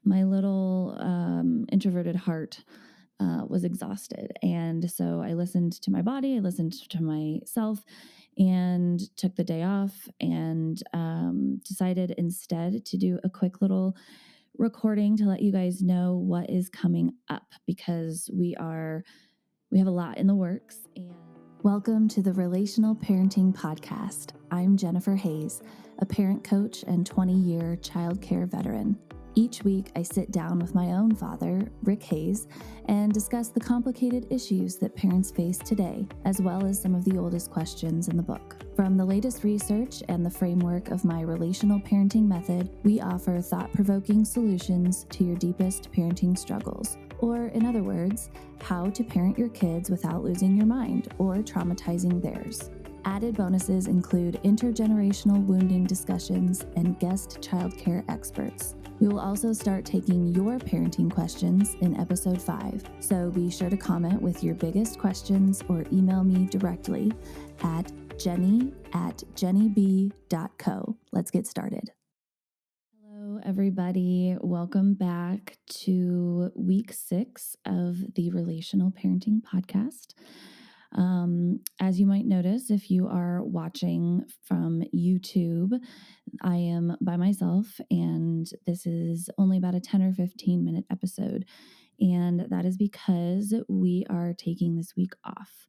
my little introverted heart was exhausted. And so I listened to my body, I listened to myself, and took the day off and decided instead to do a quick little recording to let you guys know what is coming up, because we have a lot in the works. And welcome to the Relational Parenting Podcast. I'm Jennifer Hayes, a parent coach and 20-year childcare veteran. Each week, I sit down with my own father, Rick Hayes, and discuss the complicated issues that parents face today, as well as some of the oldest questions in the book. From the latest research and the framework of my relational parenting method, we offer thought-provoking solutions to your deepest parenting struggles. Or, in other words, how to parent your kids without losing your mind or traumatizing theirs. Added bonuses include intergenerational wounding discussions and guest childcare experts. We will also start taking your parenting questions in episode 5, so be sure to comment with your biggest questions or email me directly at jenny@jennyb.co. Let's get started. Hello, everybody. Welcome back to week 6 of the Relational Parenting Podcast. As you might notice, if you are watching from YouTube, I am by myself, and this is only about a 10 or 15 minute episode. And that is because we are taking this week off.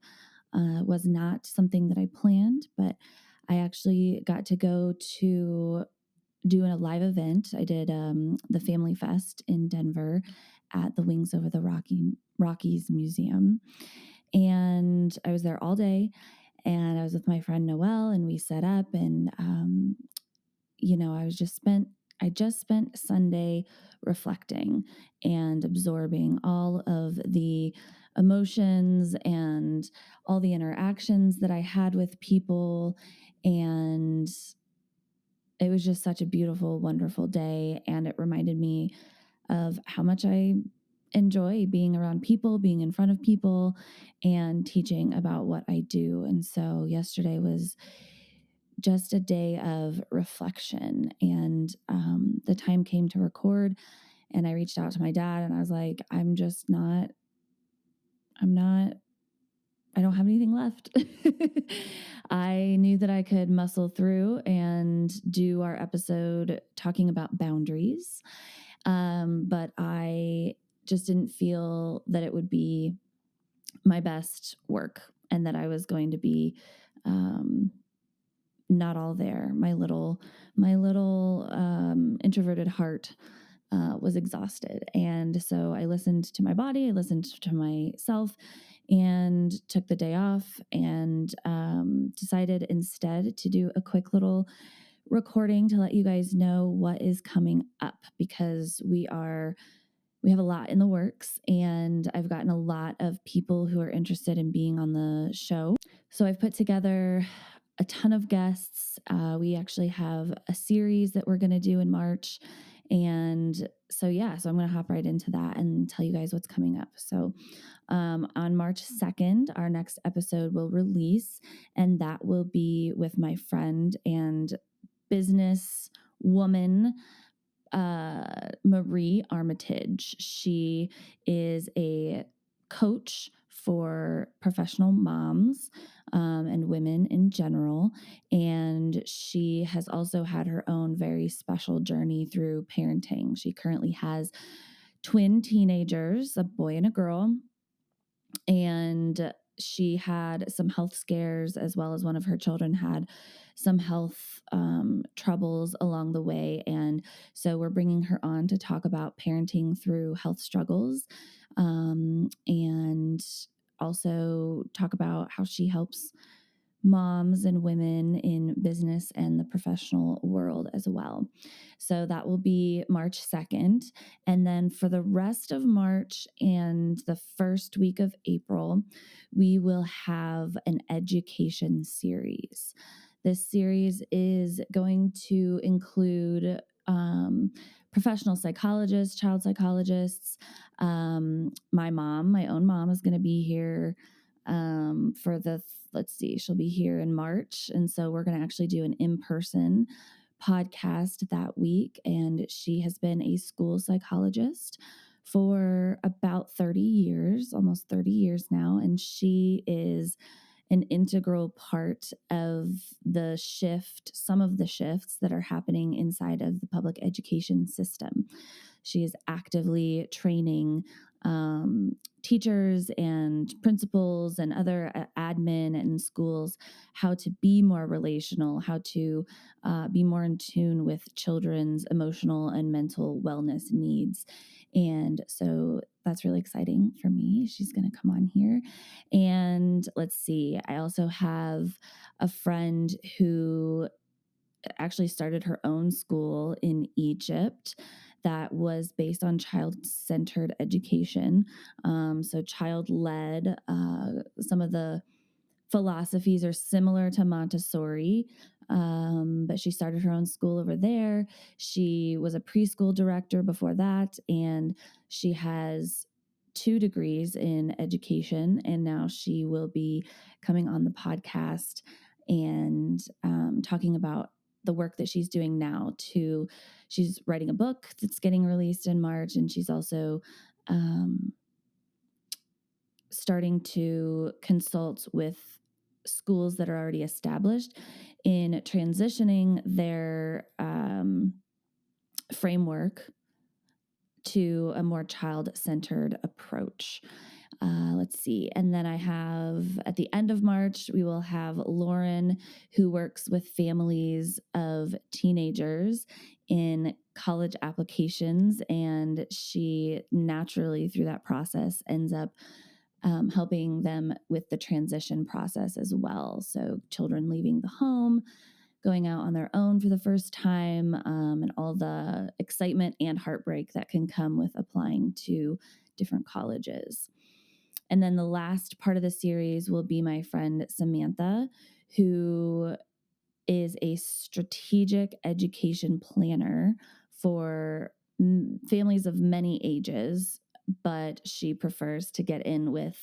It was not something that I planned, but I actually got to go to do a live event. I did the Family Fest in Denver at the Wings Over the Rockies Museum. And I was there all day, and I was with my friend Noelle, and we set up, and I just spent Sunday reflecting and absorbing all of the emotions and all the interactions that I had with people, and it was just such a beautiful, wonderful day, and it reminded me of how much I enjoy being around people, being in front of people, and teaching about what I do. And so yesterday was just a day of reflection, and the time came to record, and I reached out to my dad, and I was like, I don't have anything left. I knew that I could muscle through and do our episode talking about boundaries. But I just didn't feel that it would be my best work, and that I was going to be not all there. My little introverted heart was exhausted. And so I listened to my body, I listened to myself, and took the day off, and decided instead to do a quick little recording to let you guys know what is coming up, because we have a lot in the works, and I've gotten a lot of people who are interested in being on the show. So I've put together a ton of guests. We actually have a series that we're going to do in March. And so I'm going to hop right into that and tell you guys what's coming up. So on March 2nd, our next episode will release, and that will be with my friend and business woman, Marie Armitage. She is a coach for professional moms and women in general. And she has also had her own very special journey through parenting. She currently has twin teenagers, a boy and a girl. And she had some health scares, as well as one of her children had some health troubles along the way. And so we're bringing her on to talk about parenting through health struggles, and also talk about how she helps moms and women in business and the professional world as well. So that will be March 2nd. And then for the rest of March and the first week of April, we will have an education series. This series is going to include professional psychologists, child psychologists. My own mom is going to be here she'll be here in March. And so we're going to actually do an in-person podcast that week, and she has been a school psychologist for about 30 years, almost 30 years now. And she is an integral part of the shift, some of the shifts that are happening inside of the public education system. She is actively training teachers and principals and other admin in schools how to be more relational, how to be more in tune with children's emotional and mental wellness needs. And so that's really exciting for me. She's going to come on here. And let's see, I also have a friend who actually started her own school in Egypt that was based on child-centered education. So child-led, some of the philosophies are similar to Montessori, but she started her own school over there. She was a preschool director before that, and she has 2 degrees in education. And now she will be coming on the podcast and talking about the work that she's doing now. She's writing a book that's getting released in March, and she's also starting to consult with schools that are already established in transitioning their framework to a more child-centered approach. Let's see. And then I have, at the end of March, we will have Lauren, who works with families of teenagers in college applications. And she naturally, through that process, ends up helping them with the transition process as well. So children leaving the home, going out on their own for the first time, and all the excitement and heartbreak that can come with applying to different colleges. And then the last part of the series will be my friend Samantha, who is a strategic education planner for families of many ages, but she prefers to get in with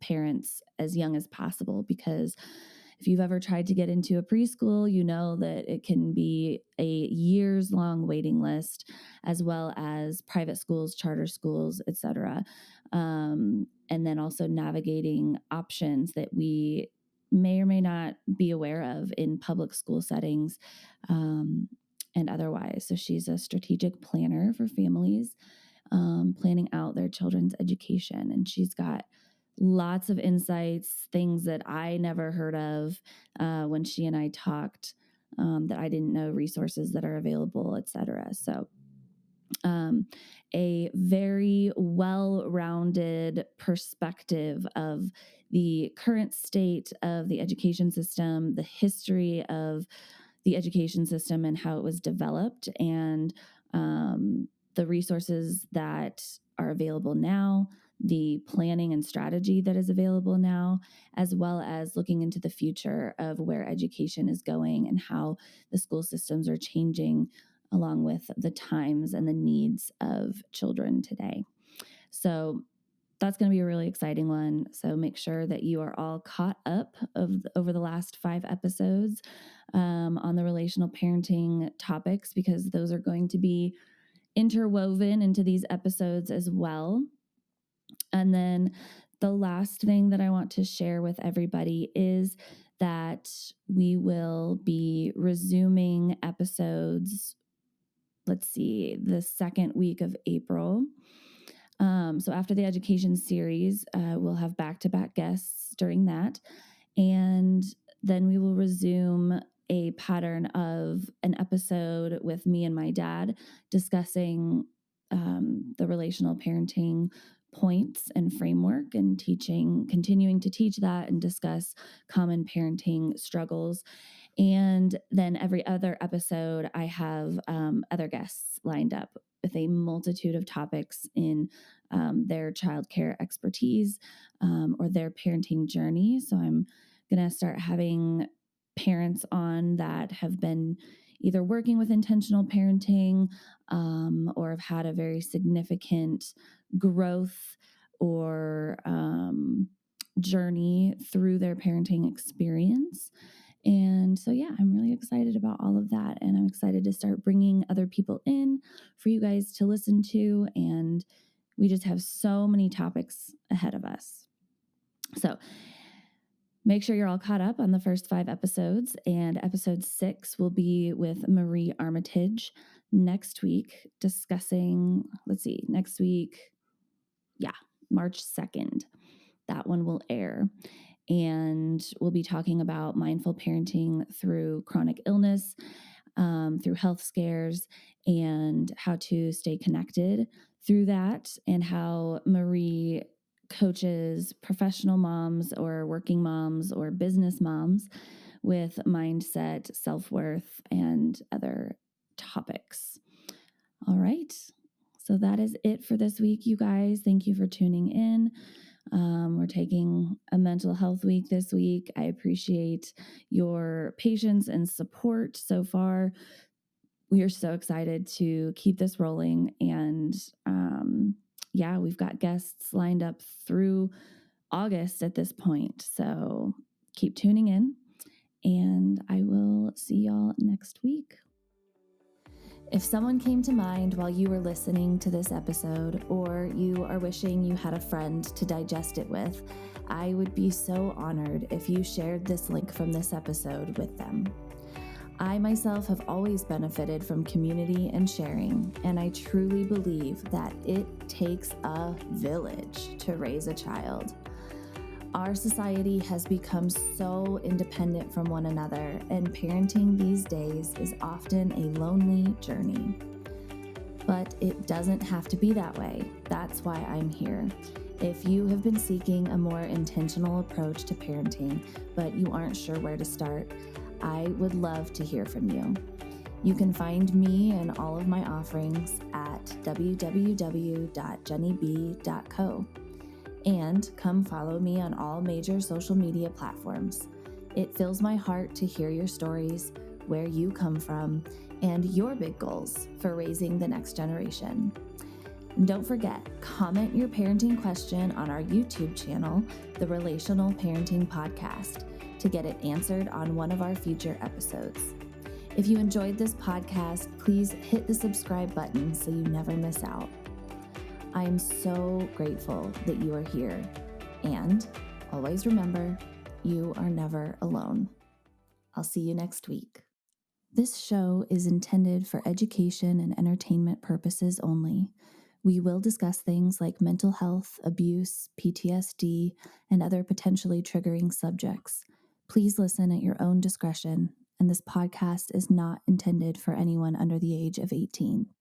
parents as young as possible, because if you've ever tried to get into a preschool, you know that it can be a years-long waiting list, as well as private schools, charter schools, etc. And then also navigating options that we may or may not be aware of in public school settings and otherwise. So she's a strategic planner for families, planning out their children's education. And she's got lots of insights, things that I never heard of when she and I talked, that I didn't know, resources that are available, etc. So a very well-rounded perspective of the current state of the education system, the history of the education system and how it was developed, and the resources that are available now, the planning and strategy that is available now, as well as looking into the future of where education is going and how the school systems are changing along with the times and the needs of children today. So that's going to be a really exciting one. So make sure that you are all caught up over the last 5 episodes on the relational parenting topics, because those are going to be interwoven into these episodes as well. And then the last thing that I want to share with everybody is that we will be resuming episodes, let's see, the second week of April. So after the education series, we'll have back-to-back guests during that. And then we will resume a pattern of an episode with me and my dad discussing the relational parenting points and framework, and continuing to teach that and discuss common parenting struggles. And then every other episode, I have other guests lined up with a multitude of topics in their childcare expertise or their parenting journey. So I'm going to start having parents on that have been either working with intentional parenting or have had a very significant growth or journey through their parenting experience. And so, yeah, I'm really excited about all of that. And I'm excited to start bringing other people in for you guys to listen to. And we just have so many topics ahead of us. So make sure you're all caught up on the first 5 episodes. And episode 6 will be with Marie Armitage next week, discussing, next week, March 2nd. That one will air. And we'll be talking about mindful parenting through chronic illness, through health scares, and how to stay connected through that, and how Marie coaches professional moms or working moms or business moms with mindset, self-worth, and other topics. All right. So that is it for this week, you guys. Thank you for tuning in. We're taking a mental health week this week. I appreciate your patience and support so far. We are so excited to keep this rolling. And we've got guests lined up through August at this point. So keep tuning in, and I will see y'all next week. If someone came to mind while you were listening to this episode, or you are wishing you had a friend to digest it with, I would be so honored if you shared this link from this episode with them. I myself have always benefited from community and sharing, and I truly believe that it takes a village to raise a child. Our society has become so independent from one another, and parenting these days is often a lonely journey. But it doesn't have to be that way. That's why I'm here. If you have been seeking a more intentional approach to parenting, but you aren't sure where to start, I would love to hear from you. You can find me and all of my offerings at www.jennyb.co. And come follow me on all major social media platforms. It fills my heart to hear your stories, where you come from, and your big goals for raising the next generation. And don't forget, comment your parenting question on our YouTube channel, The Relational Parenting Podcast, to get it answered on one of our future episodes. If you enjoyed this podcast, please hit the subscribe button so you never miss out. I am so grateful that you are here. And always remember, you are never alone. I'll see you next week. This show is intended for education and entertainment purposes only. We will discuss things like mental health, abuse, PTSD, and other potentially triggering subjects. Please listen at your own discretion, and this podcast is not intended for anyone under the age of 18.